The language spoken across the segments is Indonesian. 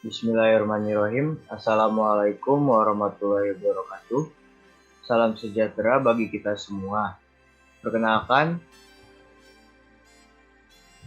Bismillahirrahmanirrahim. Assalamualaikum warahmatullahi wabarakatuh. Salam sejahtera bagi kita semua. Perkenalkan,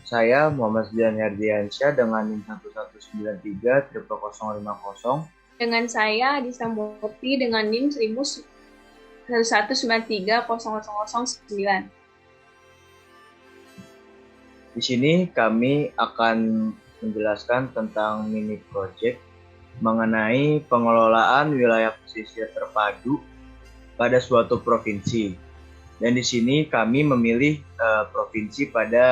saya Muhammad Zidan Yardiansyah dengan NIM 11930050. Dengan saya Adisa Murti dengan NIM 11930009. Di sini kami akan menjelaskan tentang mini project mengenai pengelolaan wilayah pesisir terpadu pada suatu provinsi. Dan di sini kami memilih provinsi pada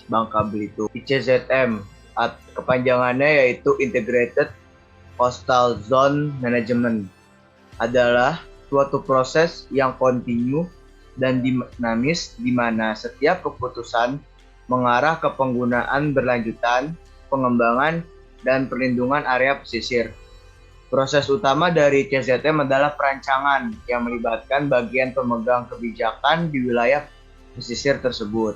Bangka Belitung. ICZM, kepanjangannya yaitu Integrated Coastal Zone Management, adalah suatu proses yang kontinu dan dinamis di mana setiap keputusan mengarah ke penggunaan berlanjutan, pengembangan, dan perlindungan area pesisir. Proses utama dari CZM adalah perancangan yang melibatkan bagian pemegang kebijakan di wilayah pesisir tersebut.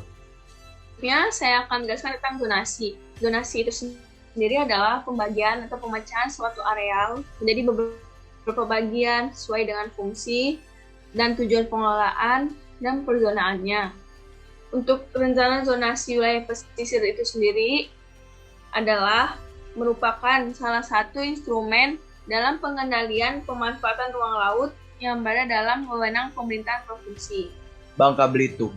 Saya akan menjelaskan tentang zonasi. Zonasi itu sendiri adalah pembagian atau pemecahan suatu areal menjadi beberapa bagian sesuai dengan fungsi dan tujuan pengelolaan dan perzonaannya. Untuk rencana zonasi wilayah pesisir itu sendiri adalah merupakan salah satu instrumen dalam pengendalian pemanfaatan ruang laut yang berada dalam wewenang pemerintahan provinsi. Bangka Belitung.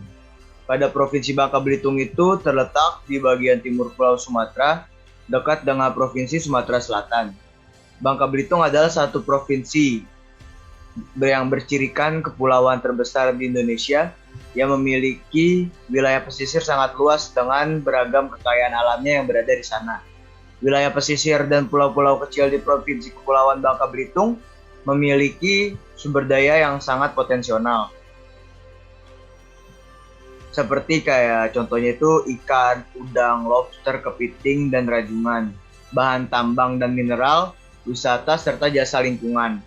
Pada Provinsi Bangka Belitung itu terletak di bagian timur Pulau Sumatera, dekat dengan Provinsi Sumatera Selatan. Bangka Belitung adalah satu provinsi yang bercirikan kepulauan terbesar di Indonesia yang memiliki wilayah pesisir sangat luas dengan beragam kekayaan alamnya yang berada di sana. Wilayah pesisir dan pulau-pulau kecil di Provinsi Kepulauan Bangka Belitung memiliki sumber daya yang sangat potensial. Seperti kayak contohnya itu ikan, udang, lobster, kepiting, dan rajungan, bahan tambang dan mineral, wisata, serta jasa lingkungan.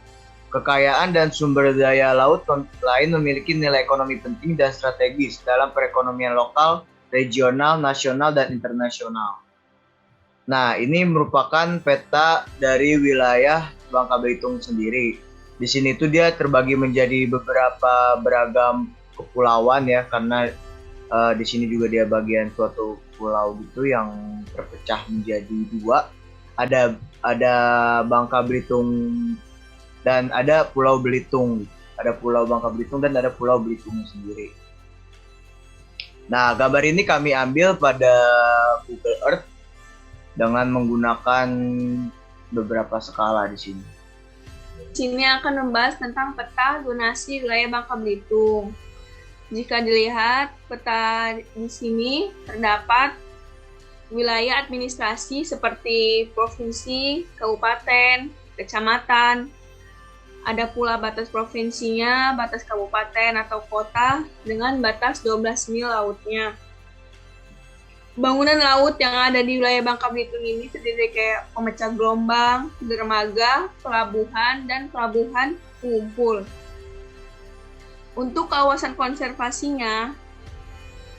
Kekayaan dan sumber daya laut lain memiliki nilai ekonomi penting dan strategis dalam perekonomian lokal, regional, nasional, dan internasional. Nah, ini merupakan peta dari wilayah Bangka Belitung sendiri. Di sini tuh dia terbagi menjadi beberapa beragam kepulauan ya, karena di sini juga dia bagian suatu pulau gitu yang terpecah menjadi dua. Ada Bangka Belitung dan ada Pulau Belitung. Ada Pulau Bangka Belitung dan ada Pulau Belitung sendiri. Nah, gambar ini kami ambil pada Google Earth dengan menggunakan beberapa skala di sini. Di sini akan membahas tentang peta zonasi wilayah Bangka Belitung. Jika dilihat peta di sini terdapat wilayah administrasi seperti provinsi, kabupaten, kecamatan. Ada pula batas provinsinya, batas kabupaten atau kota dengan batas 12 mil lautnya. Bangunan laut yang ada di wilayah Bangka Belitung ini terdiri kayak pemecah gelombang, dermaga, pelabuhan, dan pelabuhan pengumpul. Untuk kawasan konservasinya,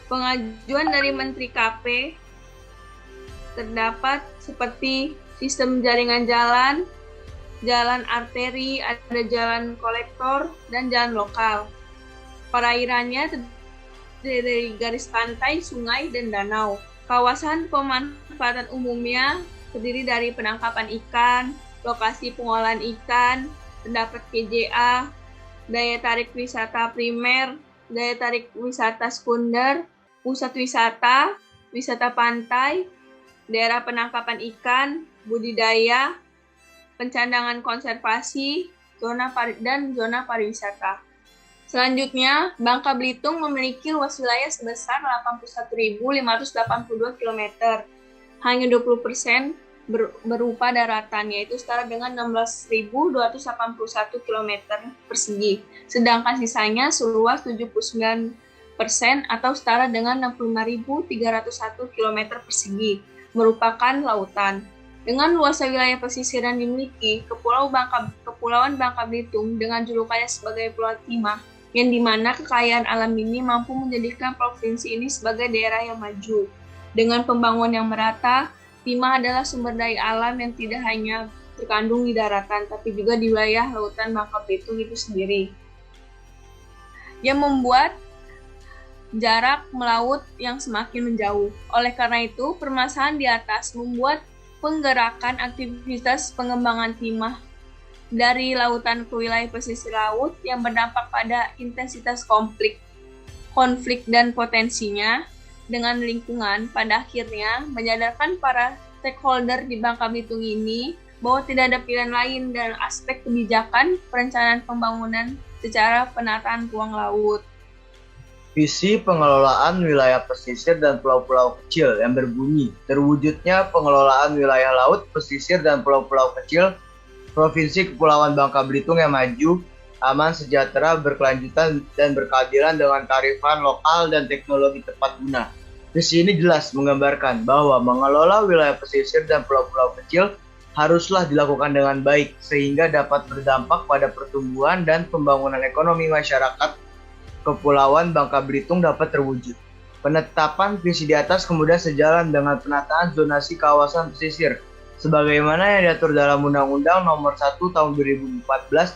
pengajuan dari Menteri KP terdapat seperti sistem jaringan jalan, jalan arteri, ada jalan kolektor, dan jalan lokal. Perairannya terdiri dari garis pantai, sungai, dan danau. Kawasan pemanfaatan umumnya terdiri dari penangkapan ikan, lokasi pengolahan ikan, terdapat KJA, daya tarik wisata primer, daya tarik wisata sekunder, pusat wisata, wisata pantai, daerah penangkapan ikan, budidaya, pencandangan konservasi, dan zona pariwisata. Selanjutnya, Bangka Belitung memiliki luas wilayah sebesar 81.582 km. Hanya 20% berupa daratan, yaitu setara dengan 16.281 km persegi. Sedangkan sisanya seluas 79% atau setara dengan 65.301 km persegi, merupakan lautan. Dengan luasnya wilayah pesisir yang dimiliki, Kepulauan Bangka Belitung dengan julukannya sebagai Pulau Timah, yang dimana kekayaan alam ini mampu menjadikan provinsi ini sebagai daerah yang maju. Dengan pembangunan yang merata, Timah adalah sumber daya alam yang tidak hanya terkandung di daratan, tapi juga di wilayah lautan Bangka Belitung itu sendiri, yang membuat jarak melaut yang semakin menjauh. Oleh karena itu, permasalahan di atas membuat penggerakan aktivitas pengembangan timah dari lautan ke wilayah pesisir laut yang berdampak pada intensitas konflik dan potensinya dengan lingkungan, pada akhirnya menyadarkan para stakeholder di Bangka Belitung ini bahwa tidak ada pilihan lain dalam aspek kebijakan perencanaan pembangunan secara penataan ruang laut. Visi pengelolaan wilayah pesisir dan pulau-pulau kecil yang berbunyi, terwujudnya pengelolaan wilayah laut, pesisir, dan pulau-pulau kecil Provinsi Kepulauan Bangka Belitung yang maju, aman, sejahtera, berkelanjutan, dan berkeadilan dengan kearifan lokal dan teknologi tepat guna. Visi ini jelas menggambarkan bahwa mengelola wilayah pesisir dan pulau-pulau kecil haruslah dilakukan dengan baik sehingga dapat berdampak pada pertumbuhan dan pembangunan ekonomi masyarakat Kepulauan Bangka Belitung dapat terwujud. Penetapan visi di atas kemudian sejalan dengan penataan zonasi kawasan pesisir sebagaimana yang diatur dalam Undang-Undang Nomor 1 Tahun 2014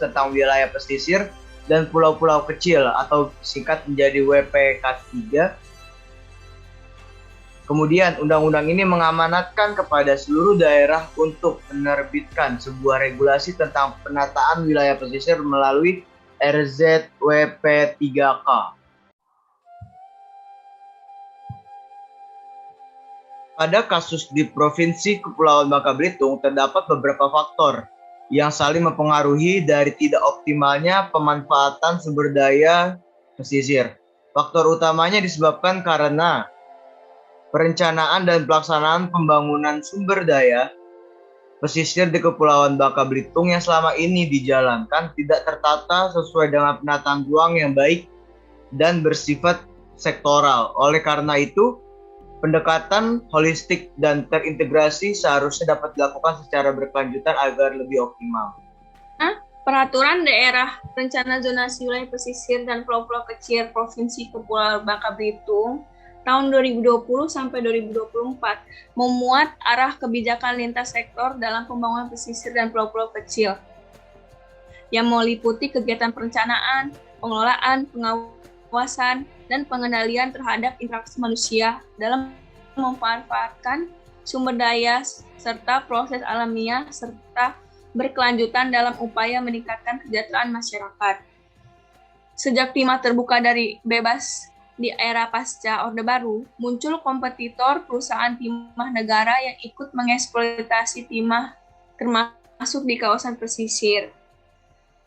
tentang wilayah pesisir dan pulau-pulau kecil atau singkat menjadi WPK 3. Kemudian undang-undang ini mengamanatkan kepada seluruh daerah untuk menerbitkan sebuah regulasi tentang penataan wilayah pesisir melalui RZWP 3K. Pada kasus di Provinsi Kepulauan Bangka Belitung, terdapat beberapa faktor yang saling mempengaruhi dari tidak optimalnya pemanfaatan sumber daya pesisir. Faktor utamanya disebabkan karena perencanaan dan pelaksanaan pembangunan sumber daya pesisir di Kepulauan Bangka Belitung yang selama ini dijalankan tidak tertata sesuai dengan penataan ruang yang baik dan bersifat sektoral. Oleh karena itu, pendekatan holistik dan terintegrasi seharusnya dapat dilakukan secara berkelanjutan agar lebih optimal. Peraturan Daerah Rencana Zonasi Wilayah Pesisir dan Pulau-Pulau Kecil Provinsi Kepulauan Bangka Belitung tahun 2020 sampai 2024 memuat arah kebijakan lintas sektor dalam pembangunan pesisir dan pulau-pulau kecil yang meliputi kegiatan perencanaan, pengelolaan, pengawasan, dan pengendalian terhadap interaksi manusia dalam memanfaatkan sumber daya serta proses alamiah serta berkelanjutan dalam upaya meningkatkan kesejahteraan masyarakat. Sejak timah terbuka dari bebas di era pasca Orde Baru, muncul kompetitor perusahaan timah negara yang ikut mengeksploitasi timah termasuk di kawasan pesisir,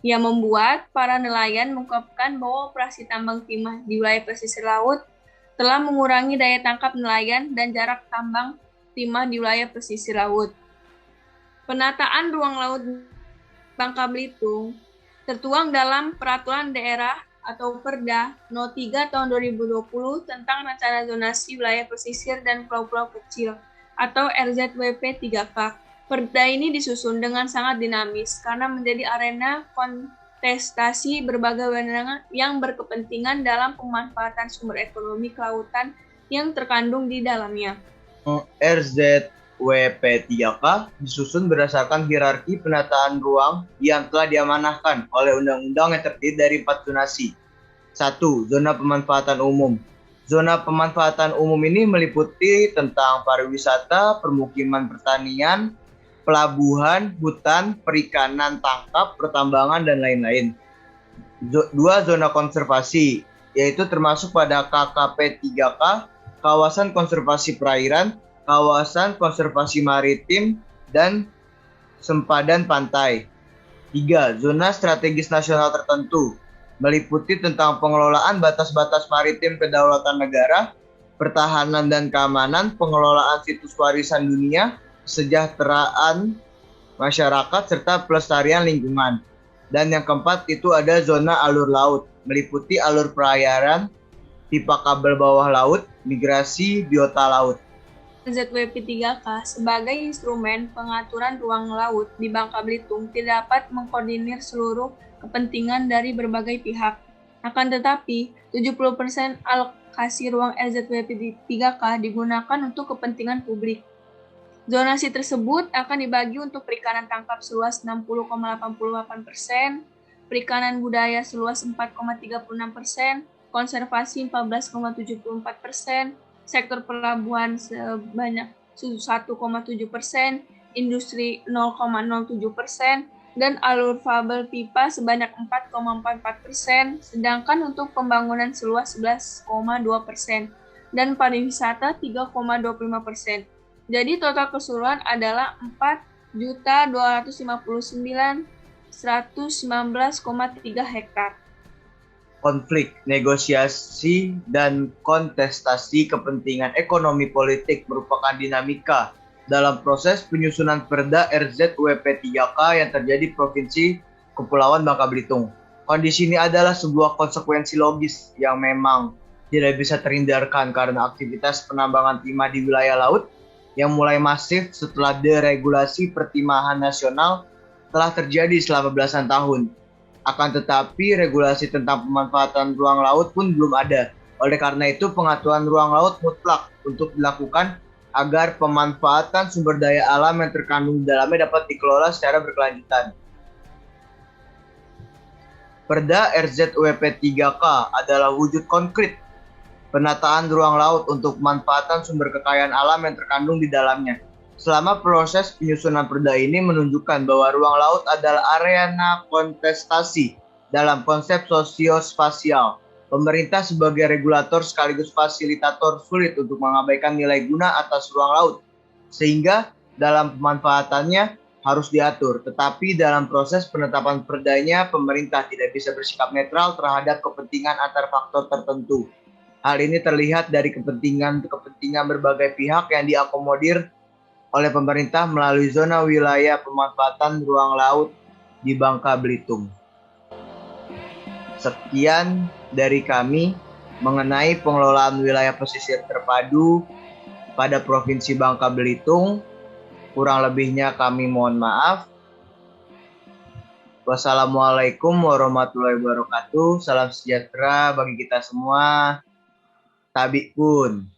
yang membuat para nelayan mengungkapkan bahwa operasi tambang timah di wilayah pesisir laut telah mengurangi daya tangkap nelayan dan jarak tambang timah di wilayah pesisir laut. Penataan ruang laut Bangka Belitung tertuang dalam Peraturan Daerah atau Perda No. 3 Tahun 2020 tentang Rencana Zonasi Wilayah Pesisir dan Pulau-Pulau Kecil atau RZWP 3K. Perda ini disusun dengan sangat dinamis karena menjadi arena kontestasi berbagai wewenang yang berkepentingan dalam pemanfaatan sumber ekonomi kelautan yang terkandung di dalamnya. RZWP 3K disusun berdasarkan hierarki penataan ruang yang telah diamanahkan oleh undang-undang yang terdiri dari 4 zonasi. 1. Zona pemanfaatan umum. Zona pemanfaatan umum ini meliputi tentang pariwisata, permukiman pertanian, pelabuhan, hutan, perikanan, tangkap, pertambangan, dan lain-lain. 2. Zona konservasi, yaitu termasuk pada KKP 3K, kawasan konservasi perairan, kawasan konservasi maritim, dan sempadan pantai. 3. Zona strategis nasional tertentu, meliputi tentang pengelolaan batas-batas maritim kedaulatan negara, pertahanan dan keamanan, pengelolaan situs warisan dunia, kesejahteraan masyarakat, serta pelestarian lingkungan. Dan yang keempat itu ada zona alur laut, meliputi alur perairan, pipa kabel bawah laut, migrasi biota laut. RZWP 3K sebagai instrumen pengaturan ruang laut di Bangka Belitung tidak dapat mengkoordinir seluruh kepentingan dari berbagai pihak. Akan tetapi, 70% alokasi ruang RZWP 3K digunakan untuk kepentingan publik. Zonasi tersebut akan dibagi untuk perikanan tangkap seluas 60,88%, perikanan budaya seluas 4,36%, konservasi 14,74%, sektor pelabuhan sebanyak 1,7%, industri 0,07%, dan alur fabel pipa sebanyak 4,44%, sedangkan untuk pembangunan seluas 11,2%, dan pariwisata 3,25%. Jadi total keseluruhan adalah 4.259.119,3 hektar. Konflik, negosiasi, dan kontestasi kepentingan ekonomi politik merupakan dinamika dalam proses penyusunan Perda RZUP 3K yang terjadi di Provinsi Kepulauan Bangka Belitung. Kondisi ini adalah sebuah konsekuensi logis yang memang tidak bisa terhindarkan karena aktivitas penambangan timah di wilayah laut yang mulai masif setelah deregulasi pertimahan nasional telah terjadi selama belasan tahun. Akan tetapi, regulasi tentang pemanfaatan ruang laut pun belum ada. Oleh karena itu, pengaturan ruang laut mutlak untuk dilakukan agar pemanfaatan sumber daya alam yang terkandung di dalamnya dapat dikelola secara berkelanjutan. Perda RZUP 3K adalah wujud konkret penataan ruang laut untuk pemanfaatan sumber kekayaan alam yang terkandung di dalamnya. Selama proses penyusunan perda ini menunjukkan bahwa ruang laut adalah arena kontestasi dalam konsep sosiospasial. Pemerintah sebagai regulator sekaligus fasilitator sulit untuk mengabaikan nilai guna atas ruang laut, sehingga dalam pemanfaatannya harus diatur. Tetapi dalam proses penetapan perdanya, pemerintah tidak bisa bersikap netral terhadap kepentingan antar faktor tertentu. Hal ini terlihat dari kepentingan berbagai pihak yang diakomodir oleh pemerintah melalui zona wilayah pemanfaatan ruang laut di Bangka Belitung. Sekian dari kami mengenai pengelolaan wilayah pesisir terpadu pada Provinsi Bangka Belitung. Kurang lebihnya kami mohon maaf. Wassalamualaikum warahmatullahi wabarakatuh. Salam sejahtera bagi kita semua. Tabik pun.